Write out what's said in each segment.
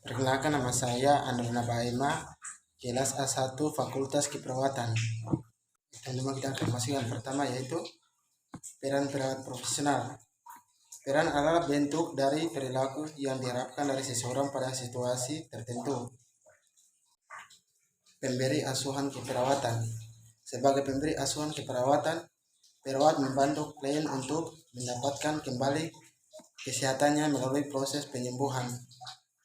Perkenalkan, nama saya Androna Baima, kelas A1 Fakultas Keperawatan. Dan kita akan masuk yang pertama, yaitu peran perawat profesional. Peran adalah bentuk dari perilaku yang diharapkan dari seseorang pada situasi tertentu. Pemberi asuhan keperawatan. Sebagai pemberi asuhan keperawatan, perawat membantu klien untuk mendapatkan kembali kesehatannya melalui proses penyembuhan.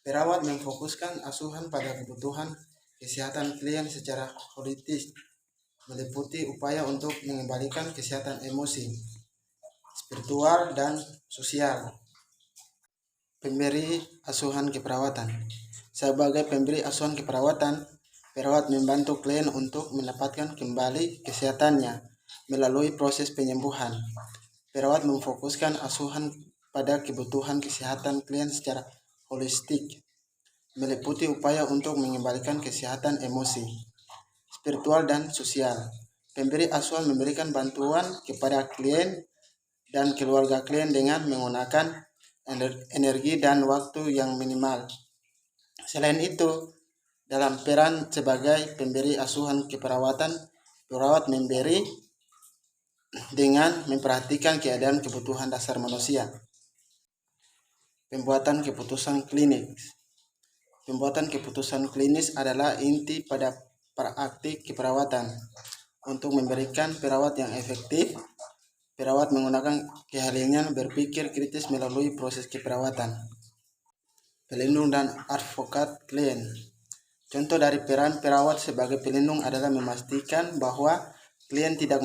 Perawat memfokuskan asuhan pada kebutuhan kesehatan klien secara holistis, meliputi upaya untuk mengembalikan kesehatan emosi, spiritual, dan sosial. Pemberi asuhan keperawatan. Sebagai pemberi asuhan keperawatan, perawat membantu klien untuk mendapatkan kembali kesehatannya melalui proses penyembuhan. Perawat memfokuskan asuhan pada kebutuhan kesehatan klien secara holistik, meliputi upaya untuk mengembalikan kesehatan emosi, spiritual, dan sosial. Pemberi asuhan memberikan bantuan kepada klien dan keluarga klien dengan menggunakan energi dan waktu yang minimal. Selain itu, dalam peran sebagai pemberi asuhan keperawatan, perawat memberi dengan memperhatikan keadaan kebutuhan dasar manusia. Pembuatan keputusan klinis. Pembuatan keputusan klinis adalah inti pada praktik keperawatan. Untuk memberikan perawat yang efektif, perawat menggunakan keahliannya berpikir kritis melalui proses keperawatan. Pelindung dan advokat klien. Contoh dari peran perawat sebagai pelindung adalah memastikan bahwa klien tidak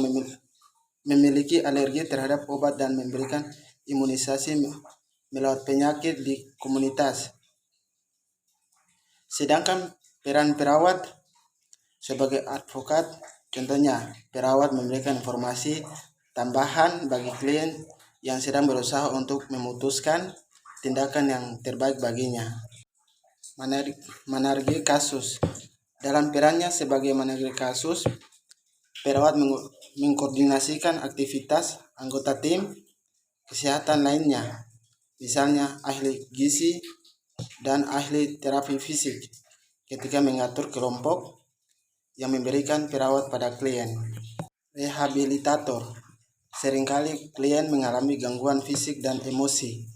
memiliki alergi terhadap obat dan memberikan imunisasi melewat penyakit di komunitas. Sedangkan peran perawat sebagai advokat, contohnya perawat memberikan informasi tambahan bagi klien yang sedang berusaha untuk memutuskan tindakan yang terbaik baginya. Manajer kasus. Dalam perannya sebagai manajer kasus, perawat mengkoordinasikan aktivitas anggota tim kesehatan lainnya, misalnya ahli gizi dan ahli terapi fisik, ketika mengatur kelompok yang memberikan perawat pada klien. Rehabilitator. Seringkali klien mengalami gangguan fisik dan emosi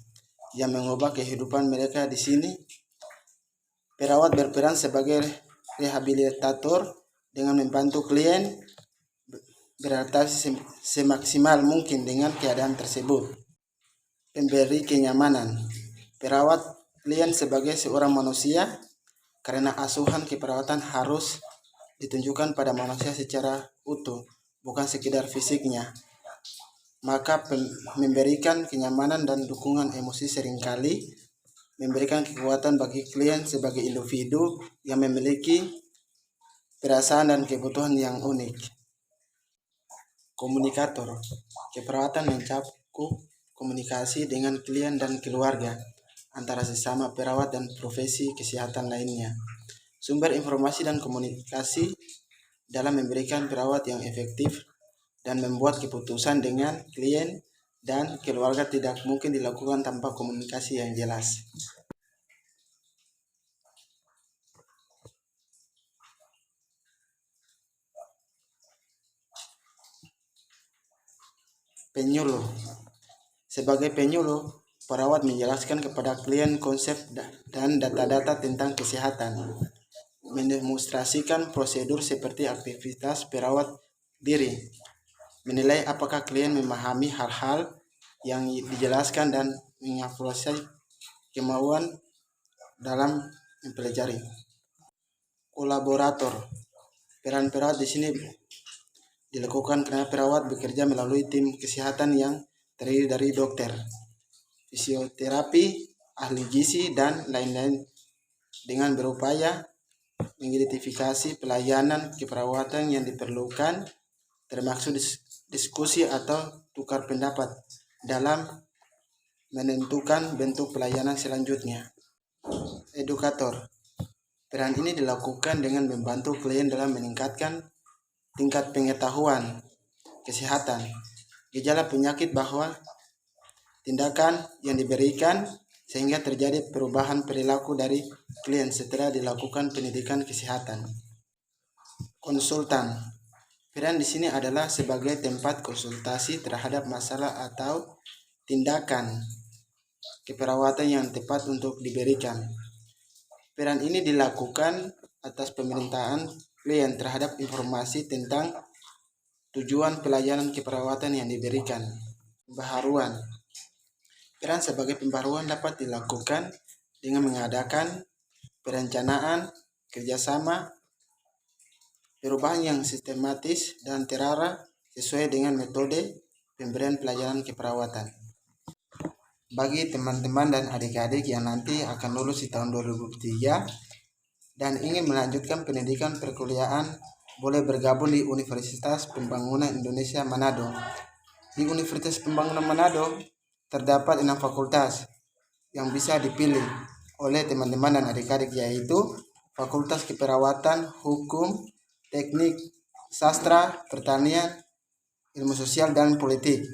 yang mengubah kehidupan mereka. Di sini, perawat berperan sebagai rehabilitator dengan membantu klien beradaptasi semaksimal mungkin dengan keadaan tersebut. Pemberi kenyamanan. Perawat klien sebagai seorang manusia, karena asuhan keperawatan harus ditunjukkan pada manusia secara utuh, bukan sekedar fisiknya. Maka memberikan kenyamanan dan dukungan emosi seringkali memberikan kekuatan bagi klien sebagai individu yang memiliki perasaan dan kebutuhan yang unik. Komunikator. Keperawatan mencakup komunikasi dengan klien dan keluarga, antara sesama perawat dan profesi kesehatan lainnya. Sumber informasi dan komunikasi dalam memberikan perawat yang efektif dan membuat keputusan dengan klien dan keluarga tidak mungkin dilakukan tanpa komunikasi yang jelas. Penyuluh. Sebagai penyuluh, perawat menjelaskan kepada klien konsep dan data-data tentang kesehatan, mendemonstrasikan prosedur seperti aktivitas perawat diri, menilai apakah klien memahami hal-hal yang dijelaskan dan mengevaluasi kemauan dalam mempelajari. Kolaborator. Peran perawat di sini dilakukan karena perawat bekerja melalui tim kesehatan yang terdiri dari dokter, fisioterapi, ahli gizi, dan lain-lain, dengan berupaya mengidentifikasi pelayanan keperawatan yang diperlukan, termasuk diskusi atau tukar pendapat dalam menentukan bentuk pelayanan selanjutnya. Edukator. Peran ini dilakukan dengan membantu klien dalam meningkatkan tingkat pengetahuan kesehatan, gejala penyakit, bahwa tindakan yang diberikan sehingga terjadi perubahan perilaku dari klien setelah dilakukan pendidikan kesehatan. Konsultan. Peran di sini adalah sebagai tempat konsultasi terhadap masalah atau tindakan keperawatan yang tepat untuk diberikan. Peran ini dilakukan atas pemerintahan klien terhadap informasi tentang tujuan pelayanan keperawatan yang diberikan. Pembaharuan. Peran sebagai pembaharuan dapat dilakukan dengan mengadakan perencanaan, kerjasama, perubahan yang sistematis dan terarah sesuai dengan metode pemberian pelayanan keperawatan. Bagi teman-teman dan adik-adik yang nanti akan lulus di tahun 2003 dan ingin melanjutkan pendidikan perkuliahan, boleh bergabung di Universitas Pembangunan Indonesia Manado. Di Universitas Pembangunan Manado terdapat 6 fakultas yang bisa dipilih oleh teman-teman dan adik-adik, yaitu Fakultas Keperawatan, Hukum, Teknik, Sastra, Pertanian, Ilmu Sosial, dan Politik.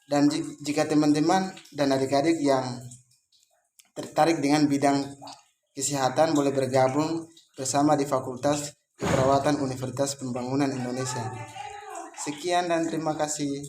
Dan jika teman-teman dan adik-adik yang tertarik dengan bidang kesehatan, boleh bergabung bersama di Fakultas Keperawatan Universitas Pembangunan Indonesia. Sekian dan terima kasih.